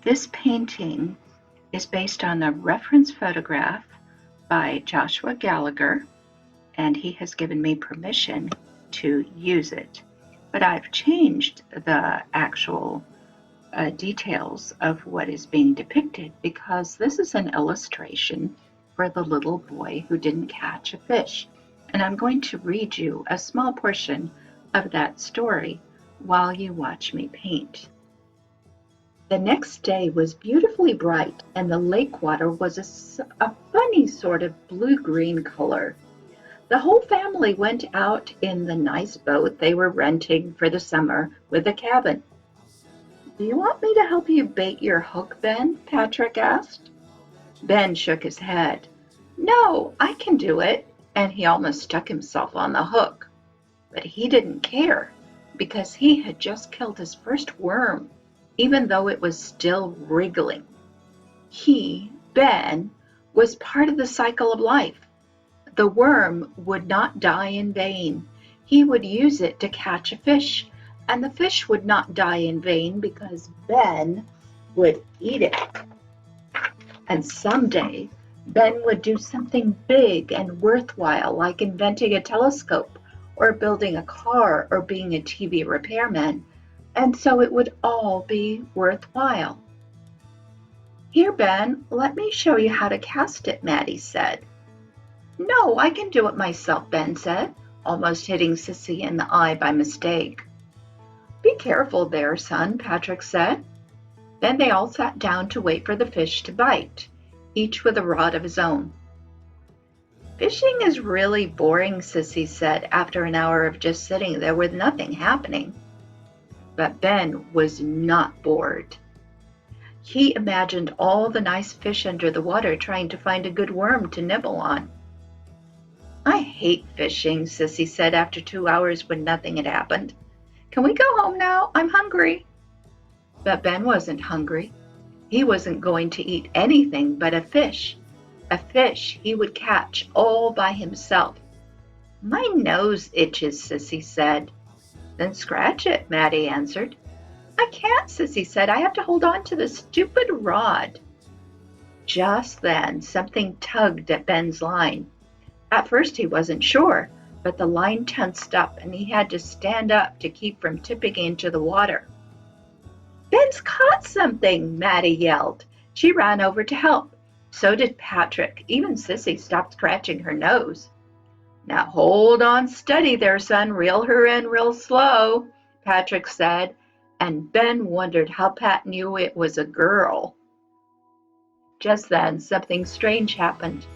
This painting is based on a reference photograph by Joshua Gallagher, and he has given me permission to use it. But I've changed the actual details of what is being depicted because this is an illustration for the little boy who didn't catch a fish. And I'm going to read you a small portion of that story while you watch me paint. The next day was beautifully bright, and the lake water was a funny sort of blue-green color. The whole family went out in the nice boat they were renting for the summer with a cabin. "Do you want me to help you bait your hook, Ben?" Patrick asked. Ben shook his head. "No, I can do it," and he almost stuck himself on the hook. But he didn't care, because he had just killed his first worm, even though it was still wriggling. He, Ben, was part of the cycle of life. The worm would not die in vain. He would use it to catch a fish, and the fish would not die in vain because Ben would eat it. And someday, Ben would do something big and worthwhile, like inventing a telescope or building a car or being a TV repairman, and so it would all be worthwhile. "Here, Ben, let me show you how to cast it," Maddie said. "No, I can do it myself," Ben said, almost hitting Sissy in the eye by mistake. "Be careful there, son," Patrick said. Then they all sat down to wait for the fish to bite, each with a rod of his own. "Fishing is really boring," Sissy said after an hour of just sitting there with nothing happening. But Ben was not bored. He imagined all the nice fish under the water trying to find a good worm to nibble on. "I hate fishing," Sissy said after 2 hours when nothing had happened. "Can we go home now? I'm hungry." But Ben wasn't hungry. He wasn't going to eat anything but a fish he would catch all by himself. "My nose itches," Sissy said. "Then scratch it," Maddie answered. "I can't," Sissy said. "I have to hold on to the stupid rod." Just then, something tugged at Ben's line. At first he wasn't sure, but the line tensed up and he had to stand up to keep from tipping into the water. "Ben's caught something," Maddie yelled. She ran over to help. So did Patrick. Even Sissy stopped scratching her nose. "Now hold on steady there, son. Reel her in real slow," Patrick said, and Ben wondered how Pat knew it was a girl. Just then, something strange happened.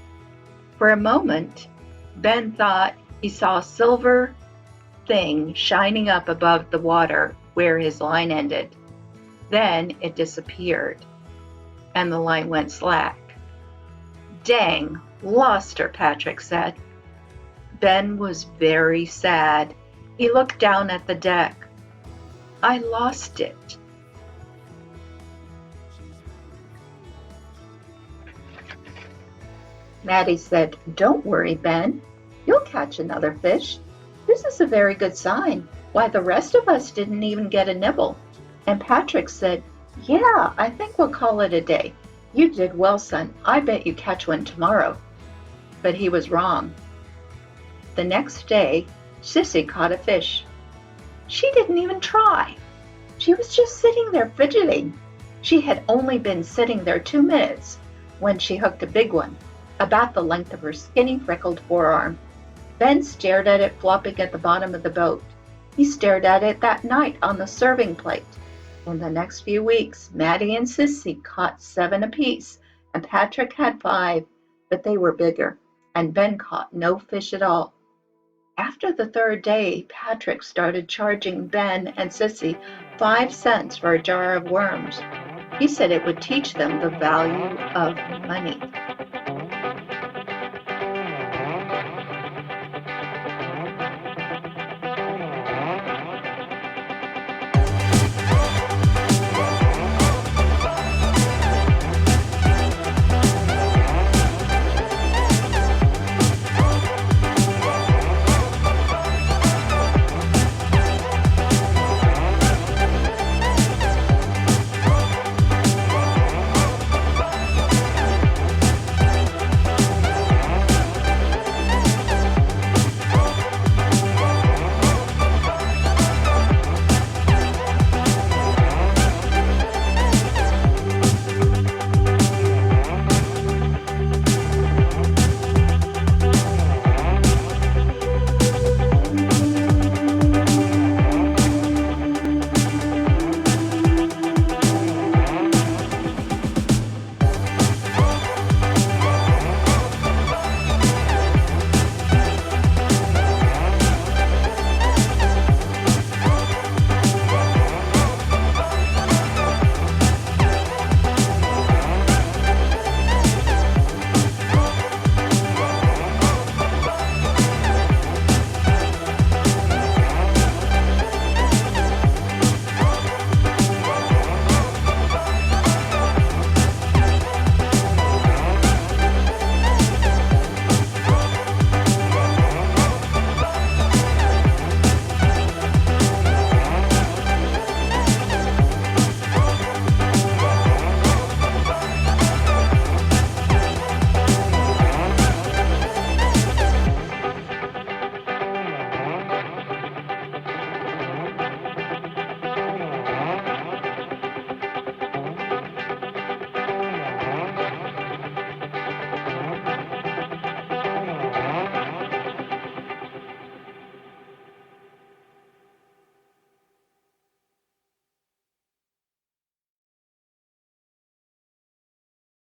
For a moment, Ben thought he saw a silver thing shining up above the water where his line ended. Then it disappeared, and the line went slack. "Dang, lost her," Patrick said. Ben was very sad. He looked down at the deck. "I lost it." Maddie said, "Don't worry, Ben. You'll catch another fish. This is a very good sign. Why, the rest of us didn't even get a nibble." And Patrick said, "Yeah, I think we'll call it a day. You did well, son. I bet you catch one tomorrow." But he was wrong. The next day, Sissy caught a fish. She didn't even try. She was just sitting there fidgeting. She had only been sitting there 2 minutes when she hooked a big one, about the length of her skinny, freckled forearm. Ben stared at it flopping at the bottom of the boat. He stared at it that night on the serving plate. In the next few weeks, Maddie and Sissy caught 7 apiece, and Patrick had 5, but they were bigger, and Ben caught no fish at all. After the 3rd day, Patrick started charging Ben and Sissy 5 cents for a jar of worms. He said it would teach them the value of money.